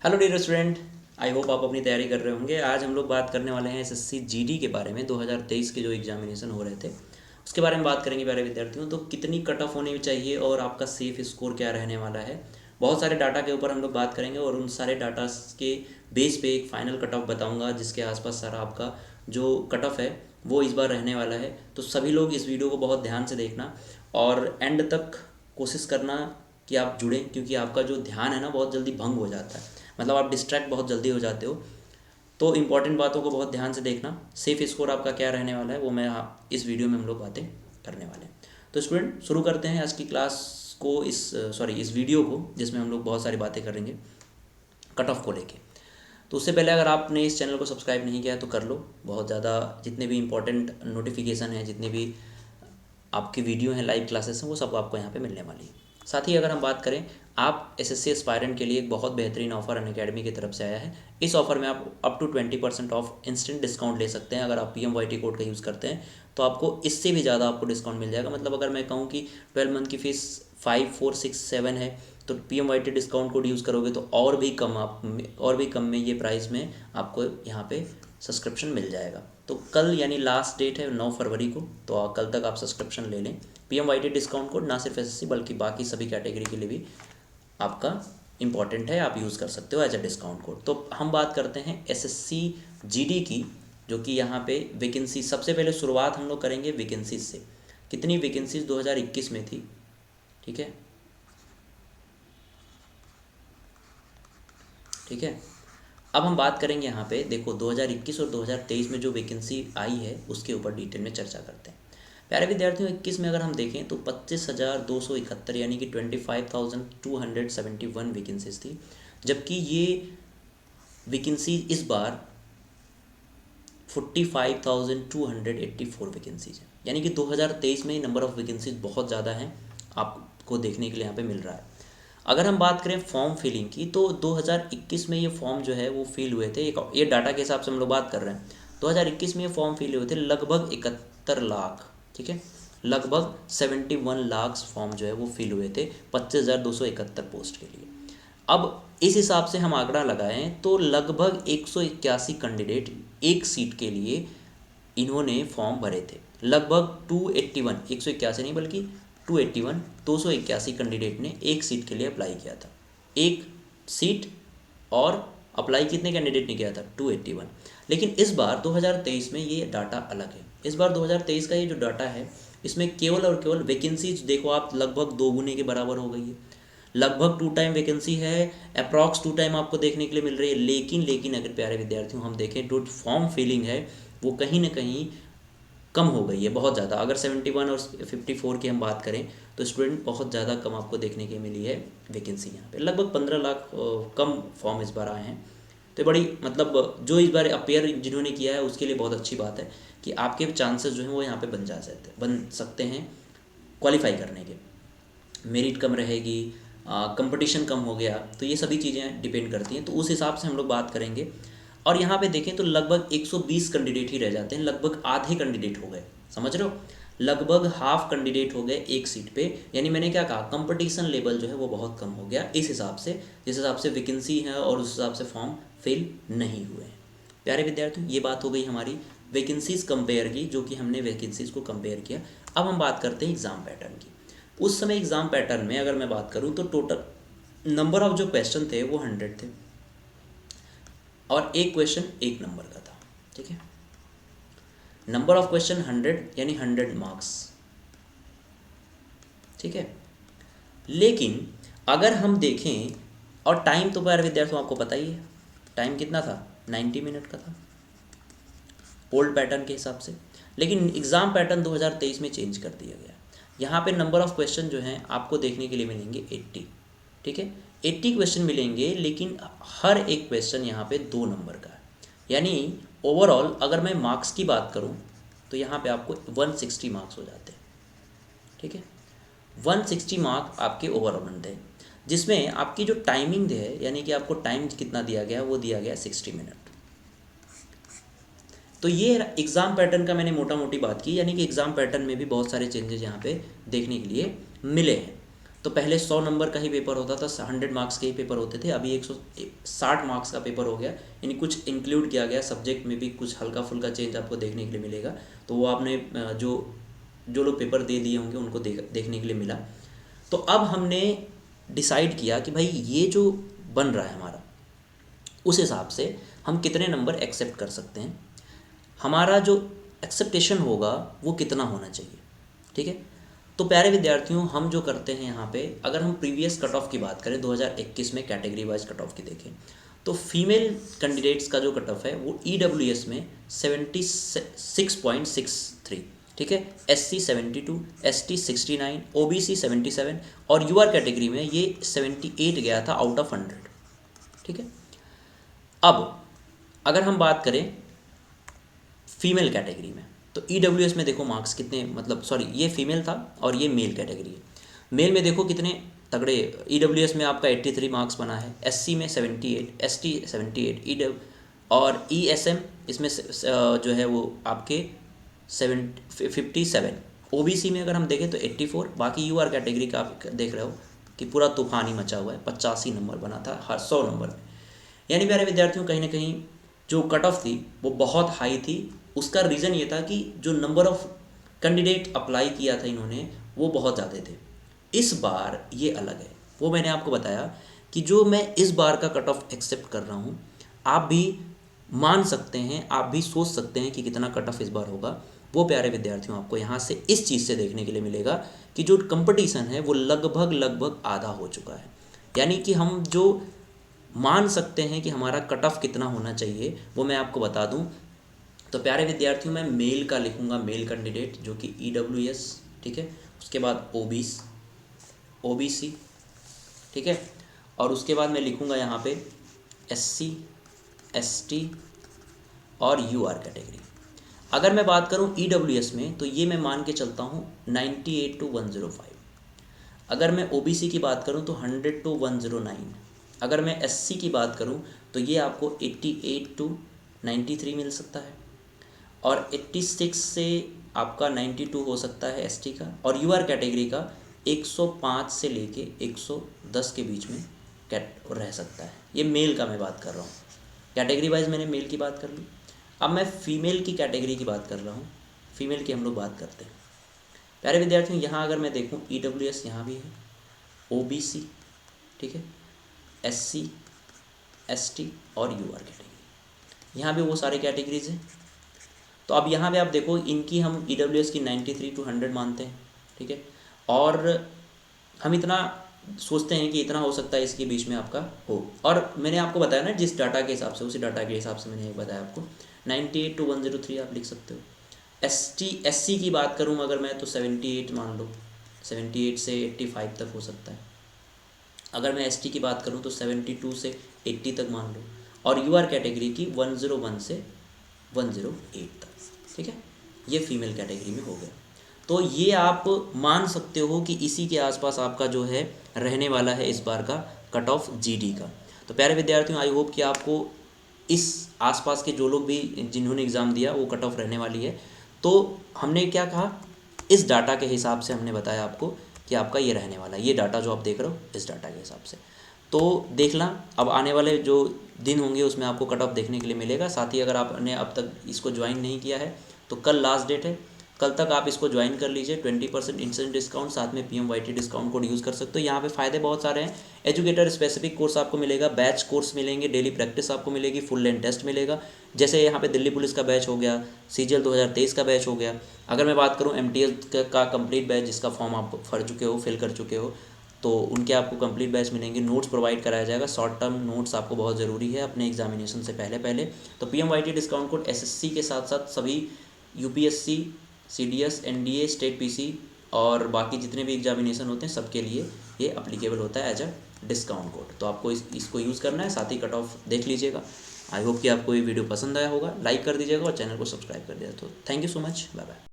Hello dear student. I hope आप अपनी तैयारी कर रहे होंगे। आज हम लोग बात करने वाले हैं एसएससी जीडी के बारे में। 2023 के जो एग्जामिनेशन हो रहे थे उसके बारे में बात करेंगे प्यारे विद्यार्थियों। तो कितनी कट ऑफ होनी चाहिए और आपका सेफ स्कोर क्या रहने वाला है, बहुत सारे डाटा के ऊपर हम लोग बात करेंगे और उन सारे डाटा के बेस पे एक फाइनल कट ऑफ बताऊँगा जिसके आसपास सारा आपका जो कट ऑफ है वो इस बार रहने वाला है। तो सभी लोग इस वीडियो को बहुत ध्यान से देखना और एंड तक कोशिश करना कि आप जुड़ें, क्योंकि आपका जो ध्यान है ना बहुत जल्दी भंग हो जाता है, मतलब आप डिस्ट्रैक्ट बहुत जल्दी हो जाते हो। तो इंपॉर्टेंट बातों को बहुत ध्यान से देखना। सेफ स्कोर आपका क्या रहने वाला है वो मैं इस वीडियो में हम लोग बातें करने वाले हैं। तो स्टूडेंट शुरू करते हैं आज की क्लास को, इस वीडियो को जिसमें हम लोग बहुत सारी बातें करेंगे कट ऑफ को लेके। तो उससे पहले अगर आपने इस चैनल को सब्सक्राइब नहीं किया है तो कर लो। बहुत ज़्यादा जितने भी इंपॉर्टेंट नोटिफिकेशन हैं, जितने भी आपकी वीडियो हैं, लाइव क्लासेस हैं, वो सब आपको यहाँ पे मिलने वाली है। साथ ही अगर हम बात करें, आप एसएससी एस्पायरेंट के लिए एक बहुत बेहतरीन ऑफर अनअकैडमी की तरफ से आया है। इस ऑफर में आप up to 20% off instant discount ले सकते हैं। अगर आप PMYT कोड का यूज़ करते हैं तो आपको इससे भी ज़्यादा आपको डिस्काउंट मिल जाएगा। मतलब अगर मैं कहूँ कि 12 मंथ की फ़ीस 5467 है तो PMYT डिस्काउंट कोड यूज़ करोगे तो और भी कम में ये प्राइस में आपको यहाँ पे सब्सक्रिप्शन मिल जाएगा। तो कल यानी लास्ट डेट है 9 फरवरी को, तो कल तक आप सब्सक्रिप्शन ले लें। PMYT डिस्काउंट कोड ना सिर्फ एसएससी बल्कि बाकी सभी कैटेगरी के लिए भी आपका इम्पॉर्टेंट है, आप यूज़ कर सकते हो एज ए डिस्काउंट कोड। तो हम बात करते हैं एसएससी जीडी की, जो कि यहाँ पे वैकेंसी, सबसे पहले शुरुआत हम लोग करेंगे वैकेंसीज से। कितनी वैकेंसीज 2021 में थी, ठीक है, ठीक है। अब हम बात करेंगे यहाँ पे, देखो 2021 और 2023 में जो वैकेंसी आई है उसके ऊपर डिटेल में चर्चा करते हैं। प्यारे विद्यार्थियों, 21 में अगर हम देखें तो 25,271 यानी कि 25,271 वैकेंसीज थी, जबकि ये वैकेंसी इस बार 45,284 वैकेंसीज है। यानी कि 2023 में नंबर ऑफ़ वैकेंसीज बहुत ज़्यादा हैं, आपको देखने के लिए यहाँ पे मिल रहा है। अगर हम बात करें फॉर्म फिलिंग की तो 2021 में ये फॉर्म जो है वो फिल हुए थे, ये डाटा के हिसाब से हम लोग बात कर रहे हैं। 2021 में ये फॉर्म फिल हुए थे लगभग 71 लाख, ठीक है, लगभग 71 लाख फॉर्म जो है वो फिल हुए थे 25,271 पोस्ट के लिए। अब इस हिसाब से हम आंकड़ा लगाएं तो लगभग 181 कैंडिडेट एक सीट के लिए इन्होंने फॉर्म भरे थे। लगभग 281, 181 नहीं बल्कि 281, 281 कैंडिडेट ने एक सीट के लिए अप्लाई किया था। एक सीट, और अप्लाई कितने कैंडिडेट ने किया था, 281। लेकिन इस बार 2023 में ये डाटा अलग है। इस बार 2023 का ये जो डाटा है इसमें केवल और केवल वैकेंसीज देखो आप लगभग दोगुने के बराबर हो गई है। लगभग 2 टाइम वैकेंसी है, अप्रॉक्स 2 टाइम आपको देखने के लिए मिल रही है। लेकिन अगर प्यारे विद्यार्थियों हम देखें जो फॉर्म फिलिंग है वो कहीं ना कहीं कम हो गई है बहुत ज़्यादा। अगर 71 और 54 की हम बात करें तो स्टूडेंट बहुत ज़्यादा कम आपको देखने की मिली है वैकेंसी। यहाँ पे लगभग 15 लाख कम फॉर्म इस बार आए हैं। तो बड़ी मतलब जो इस बार अपेयर जिन्होंने किया है उसके लिए बहुत अच्छी बात है कि आपके चांसेस जो हैं वो यहाँ पे बन सकते हैं क्वालिफाई करने के। मेरिट कम रहेगी, कंपटीशन कम हो गया, तो ये सभी चीज़ें डिपेंड करती हैं। तो उस हिसाब से हम लोग बात करेंगे। और यहाँ पे देखें तो लगभग 120 कैंडिडेट ही रह जाते हैं, लगभग आधे कैंडिडेट हो गए, समझ रहे हो, लगभग हाफ कैंडिडेट हो गए एक सीट पे। यानी मैंने क्या कहा, कंपटीशन लेवल जो है वो बहुत कम हो गया इस हिसाब से, जिस हिसाब से वैकेंसी है और उस हिसाब से फॉर्म फिल नहीं हुए हैं। प्यारे विद्यार्थियों, ये बात हो गई हमारी वैकेंसीज कंपेयर की, जो कि हमने वैकेंसीज को कंपेयर किया। अब हम बात करते हैं एग्ज़ाम पैटर्न की। उस समय एग्ज़ाम पैटर्न में अगर मैं बात करूं तो टोटल नंबर ऑफ जो क्वेश्चन थे वो 100 थे और एक क्वेश्चन एक नंबर का था, ठीक है। नंबर ऑफ क्वेश्चन 100 यानी 100 मार्क्स, ठीक है। लेकिन अगर हम देखें, और टाइम तो प्यारे विद्यार्थियों आपको पता ही है, टाइम कितना था, 90 मिनट का था ओल्ड पैटर्न के हिसाब से। लेकिन एग्ज़ाम पैटर्न 2023 में चेंज कर दिया गया। यहाँ पे नंबर ऑफ़ क्वेश्चन जो हैं आपको देखने के लिए मिलेंगे 80, ठीक है, 80 क्वेश्चन मिलेंगे। लेकिन हर एक क्वेश्चन यहाँ पे 2 नंबर का है। यानी ओवरऑल अगर मैं मार्क्स की बात करूँ तो यहाँ पे आपको 160 मार्क्स हो जाते हैं, ठीक है। 160 मार्क आपके ओवरऑल बनते हैं, जिसमें आपकी जो टाइमिंग है यानी कि आपको टाइम कितना दिया गया वो दिया गया 60 मिनट। तो ये एग्ज़ाम पैटर्न का मैंने मोटा मोटी बात की, यानी कि एग्ज़ाम पैटर्न में भी बहुत सारे चेंजेस यहाँ पे देखने के लिए मिले हैं। तो पहले 100 नंबर का ही पेपर होता था, 100 मार्क्स के ही पेपर होते थे, अभी 160 मार्क्स का पेपर हो गया, यानी कुछ इंक्लूड किया गया, सब्जेक्ट में भी कुछ हल्का फुल्का चेंज आपको देखने के लिए मिलेगा। तो वो आपने जो लोग पेपर दे दिए होंगे उनको देखने के लिए मिला। तो अब हमने डिसाइड किया कि भाई ये जो बन रहा है हमारा, उस हिसाब से हम कितने नंबर एक्सेप्ट कर सकते हैं, हमारा जो एक्सेप्टेशन होगा वो कितना होना चाहिए। ठीक है, तो प्यारे विद्यार्थियों, हम जो करते हैं यहाँ पे, अगर हम प्रीवियस कट ऑफ की बात करें 2021 में कैटेगरी वाइज कट ऑफ की देखें, तो फीमेल कैंडिडेट्स का जो कट ऑफ है वो EWS में 76.63, ठीक है, SC 72, ST 69, OBC 77 और UR कैटेगरी में ये 78 गया था आउट ऑफ 100। ठीक है, अब अगर हम बात करें फीमेल कैटेगरी में, तो EWS में देखो मार्क्स कितने, मतलब सॉरी ये फीमेल था और ये मेल कैटेगरी है। मेल में देखो कितने तगड़े, EWS में आपका 83 मार्क्स बना है, SC में 78, ST 78, और ESM इसमें जो है वो आपके 57, OBC में अगर हम देखें तो 84, बाकी UR कैटेगरी का आप देख रहे हो कि पूरा तूफान ही मचा हुआ है, 85 नंबर बना था हर 100 नंबर में। यानी प्यारे विद्यार्थियों, कहीं ना कहीं जो कट ऑफ थी वो बहुत हाई थी। उसका रीज़न ये था कि जो नंबर ऑफ़ कैंडिडेट अप्लाई किया था इन्होंने वो बहुत ज़्यादा थे। इस बार ये अलग है, वो मैंने आपको बताया कि जो मैं इस बार का कट ऑफ एक्सेप्ट कर रहा हूँ, आप भी मान सकते हैं, आप भी सोच सकते हैं कि कितना कट ऑफ इस बार होगा। वो प्यारे विद्यार्थियों आपको यहाँ से इस चीज़ से देखने के लिए मिलेगा कि जो कंपटीशन है वो लगभग आधा हो चुका है। यानी कि हम जो मान सकते हैं कि हमारा कट ऑफ कितना होना चाहिए वो मैं आपको बता दूं। तो प्यारे विद्यार्थियों, मैं मेल का लिखूंगा, मेल कैंडिडेट जो कि EWS, ठीक है, उसके बाद OBC, ठीक है, और उसके बाद मैं लिखूंगा यहाँ पे SC, ST और UR कैटेगरी। अगर मैं बात करूँ EWS में, तो ये मैं मान के चलता हूँ 98 to 105। अगर मैं OBC की बात करूँ तो 100 to 109। अगर मैं SC की बात करूँ तो ये आपको 88 to 93 मिल सकता है, और 86 से आपका 92 हो सकता है ST का, और UR कैटेगरी का 105 से लेके 110 के बीच में रह सकता है। ये मेल का मैं बात कर रहा हूँ, कैटेगरी वाइज मैंने मेल की बात कर ली। अब मैं फीमेल की कैटेगरी की बात कर रहा हूँ, फीमेल की हम लोग बात करते हैं। प्यारे विद्यार्थियों, यहाँ अगर मैं देखूँ EWS यहाँ भी है, OBC, ठीक है, SC, ST और UR कैटेगरी, यहाँ भी वो सारे कैटेगरीज हैं। तो अब यहाँ पे आप देखो, इनकी हम EWS की 93 to 100 मानते हैं, ठीक है, और हम इतना सोचते हैं कि इतना हो सकता है इसके बीच में आपका हो। और मैंने आपको बताया ना जिस डाटा के हिसाब से, उसी डाटा के हिसाब से मैंने बताया आपको 98 to 103 आप लिख सकते हो। SC की बात करूँ अगर मैं, तो 78 मान लो, 78 से 85 तक हो सकता है। अगर मैं ST की बात करूँ तो 72 से 80 तक मान लो, और UR कैटेगरी की 101 से 108 तक, ठीक है, ये फीमेल कैटेगरी में हो गया। तो ये आप मान सकते हो कि इसी के आसपास आपका जो है रहने वाला है इस बार का कट ऑफ GD का। तो प्यारे विद्यार्थियों, आई होप कि आपको इस आसपास के जो लोग भी जिन्होंने एग्ज़ाम दिया वो कट ऑफ रहने वाली है। तो हमने क्या कहा, इस डाटा के हिसाब से हमने बताया आपको कि आपका ये रहने वाला है, ये डाटा जो आप देख रहे हो इस डाटा के हिसाब से। तो देखना, अब आने वाले जो दिन होंगे उसमें आपको कट ऑफ देखने के लिए मिलेगा। साथ ही अगर आपने अब तक इसको ज्वाइन नहीं किया है तो कल लास्ट डेट है, कल तक आप इसको ज्वाइन कर लीजिए। 20% इंस्टेंट डिस्काउंट, साथ में PMYT डिस्काउंट कोड यूज़ कर सकते हो। यहाँ पे फ़ायदे बहुत सारे हैं। एजुकेटर स्पेसिफिक कोर्स आपको मिलेगा, बैच कोर्स मिलेंगे, डेली प्रैक्टिस आपको मिलेगी, फुल लेंथ टेस्ट मिलेगा। जैसे यहाँ पे दिल्ली पुलिस का बैच हो गया, CGL 2023 का बैच हो गया। अगर मैं बात करूँ MTS का कंप्लीट बैच, जिसका फॉर्म आप भर चुके हो, फिल कर चुके हो, तो उनके आपको कंप्लीट बैच मिलेंगे। नोट्स प्रोवाइड कराया जाएगा, शॉर्ट टर्म नोट्स आपको बहुत ज़रूरी है अपने एग्जामिनेशन से पहले। तो PMYT डिस्काउंट कोड SSC के साथ साथ सभी UPSC, CDS, NDA, state PC और बाकी जितने भी एग्जामिनेशन होते हैं सबके लिए ये अप्लीकेबल होता है एज अ डिस्काउंट कोड। तो आपको इसको यूज़ करना है, साथ ही कट ऑफ देख लीजिएगा। आई होप कि आपको ये वीडियो पसंद आया होगा, लाइक कर दीजिएगा और चैनल को सब्सक्राइब कर दिया। तो thank you so much, bye bye.